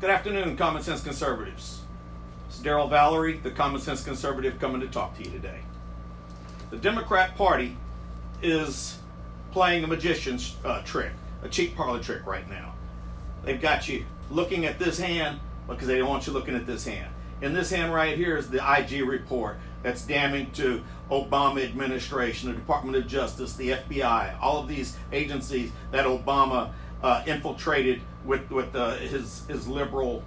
Good afternoon, Common Sense Conservatives. It's Daryl Valerie, the Common Sense Conservative, coming to talk to you today. The Democrat Party is playing a magician's trick, a cheap parlor trick right now. They've got you looking at this hand because they don't want you looking at this hand. In this hand right here is the IG report that's damning to Obama administration, the Department of Justice, the FBI, all of these agencies that Obama infiltrated with his liberal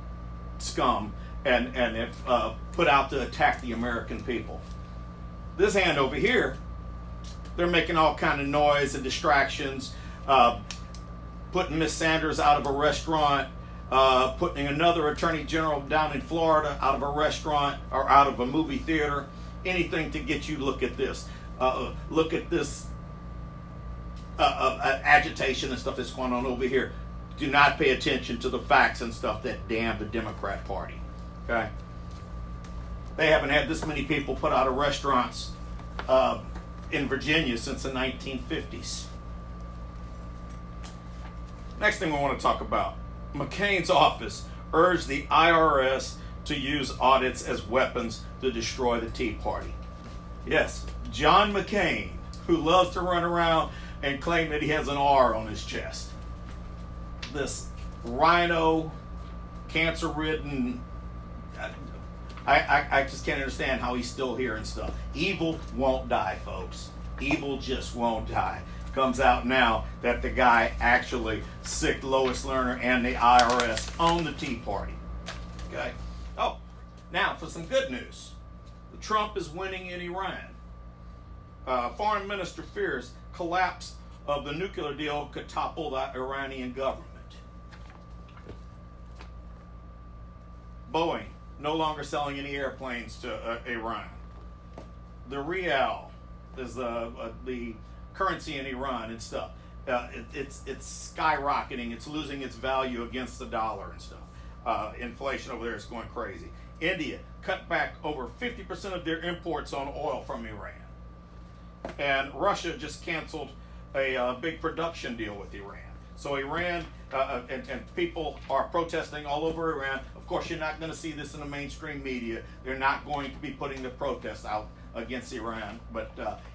scum and have put out to attack the American people. This hand over here, they're making all kind of noise and distractions, putting Miss Sanders out of a restaurant, putting another attorney general down in Florida out of a restaurant or out of a movie theater, anything to get you to look at this. Look at this agitation and stuff that's going on over here. Do not pay attention to the facts and stuff that damn the Democrat Party. Okay? They haven't had this many people put out of restaurants in Virginia since the 1950s. Next thing we want to talk about. McCain's office urged the IRS to use audits as weapons to destroy the Tea Party. Yes, John McCain, who loves to run around and claim that he has an R on his chest. This rhino, cancer-ridden, I just can't understand how he's still here and stuff. Evil won't die, folks. Evil just won't die. Comes out now that the guy actually sicked Lois Lerner and the IRS on the Tea Party. Okay? Oh, now for some good news. Trump is winning in Iran. Foreign Minister fears collapse of the nuclear deal could topple the Iranian government. Boeing no longer selling any airplanes to Iran. The rial is the currency in Iran and stuff. It's skyrocketing. It's losing its value against the dollar and stuff. Inflation over there is going crazy. India cut back over 50% of their imports on oil from Iran. And Russia just canceled a big production deal with Iran. So Iran and people are protesting all over Iran. Of course, you're not going to see this in the mainstream media. They're not going to be putting the protests out against Iran, but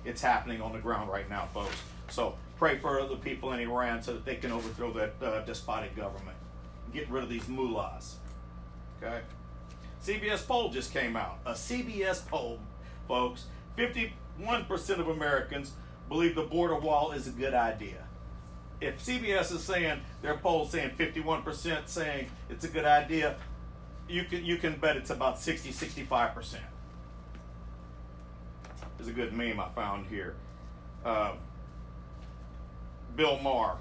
it's happening on the ground right now, folks. So pray for the people in Iran so that they can overthrow that despotic government. Get rid of these mullahs. Okay? CBS poll just came out. A CBS poll, folks. 51% of Americans believe the border wall is a good idea. If CBS is saying, their poll saying 51% saying it's a good idea, you can bet it's about 60-65%. There's a good meme I found here. Bill Maher.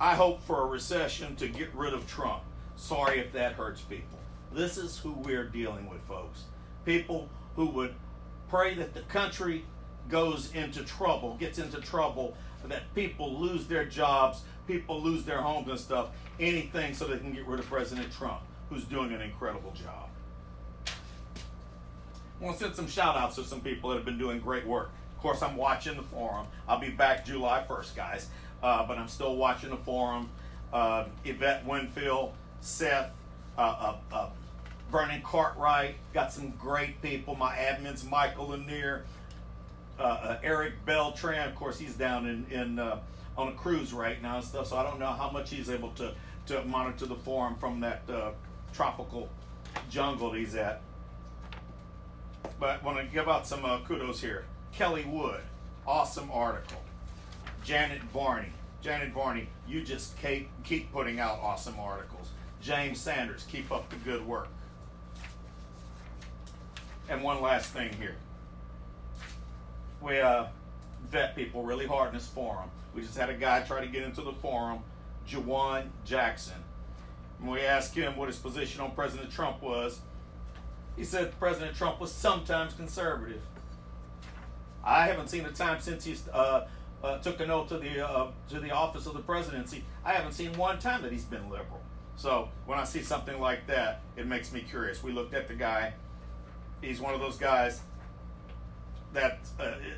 I hope for a recession to get rid of Trump. Sorry if that hurts people. This is who we're dealing with, folks. People who would pray that the country gets into trouble, that people lose their jobs, people lose their homes and stuff, anything so they can get rid of President Trump, who's doing an incredible job. I want to send some shout outs to some people that have been doing great work. Of course, I'm watching the forum. I'll be back July 1st, guys, but I'm still watching the forum. Yvette Winfield, Seth, Vernon Cartwright, got some great people. My admins, Michael Lanier, Eric Beltran. Of course, he's down in on a cruise right now and stuff, so I don't know how much he's able to monitor the forum from that tropical jungle that he's at. But I want to give out some kudos here. Kelly Wood, awesome article. Janet Varney, you just keep putting out awesome articles. James Sanders, keep up the good work. And one last thing here. We vet people really hard in this forum. We just had a guy try to get into the forum, Jawan Jackson. When we asked him what his position on President Trump was, he said President Trump was sometimes conservative. I haven't seen a time since he took an oath to the office of the presidency. I haven't seen one time that he's been liberal. So when I see something like that, it makes me curious. We looked at the guy. He's one of those guys that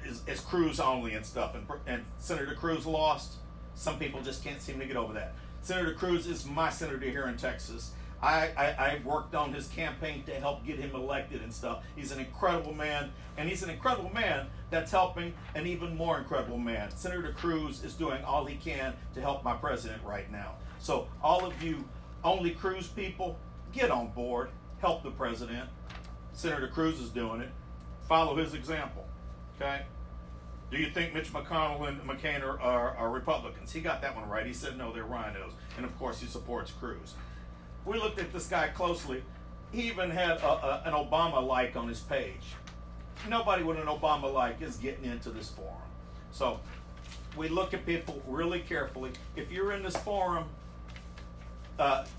is Cruz only and stuff. And Senator Cruz lost. Some people just can't seem to get over that. Senator Cruz is my senator here in Texas. I worked on his campaign to help get him elected and stuff. He's an incredible man, and he's an incredible man that's helping an even more incredible man. Senator Cruz is doing all he can to help my president right now. So all of you only Cruz people, get on board, help the president. Senator Cruz is doing it. Follow his example, okay? Do you think Mitch McConnell and McCain are Republicans? He got that one right. He said no, they're rhinos. And of course he supports Cruz. We looked at this guy closely. He even had an Obama like on his page. Nobody with an Obama like is getting into this forum. So we look at people really carefully. If you're in this forum,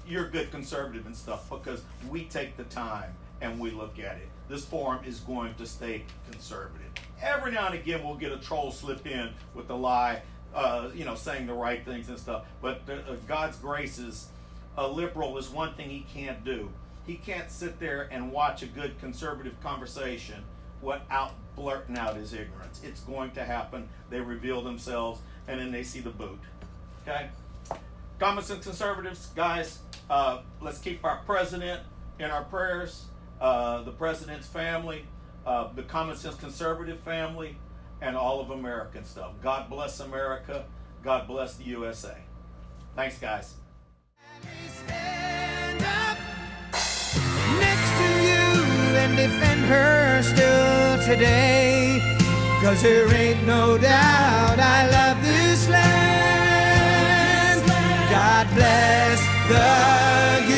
you're a good conservative and stuff, because we take the time and we look at it. This forum is going to stay conservative. Every now and again we'll get a troll slip in with a lie, saying the right things and stuff. But God's grace is, a liberal is one thing he can't do. He can't sit there and watch a good conservative conversation without blurting out his ignorance. It's going to happen. They reveal themselves, and then they see the boot. Okay? Common sense conservatives, guys, let's keep our president in our prayers, the president's family, the common sense conservative family, and all of American stuff. God bless America. God bless the USA. Thanks, guys. Stand up next to you and defend her still today, 'cause there ain't no doubt I love this land. God bless the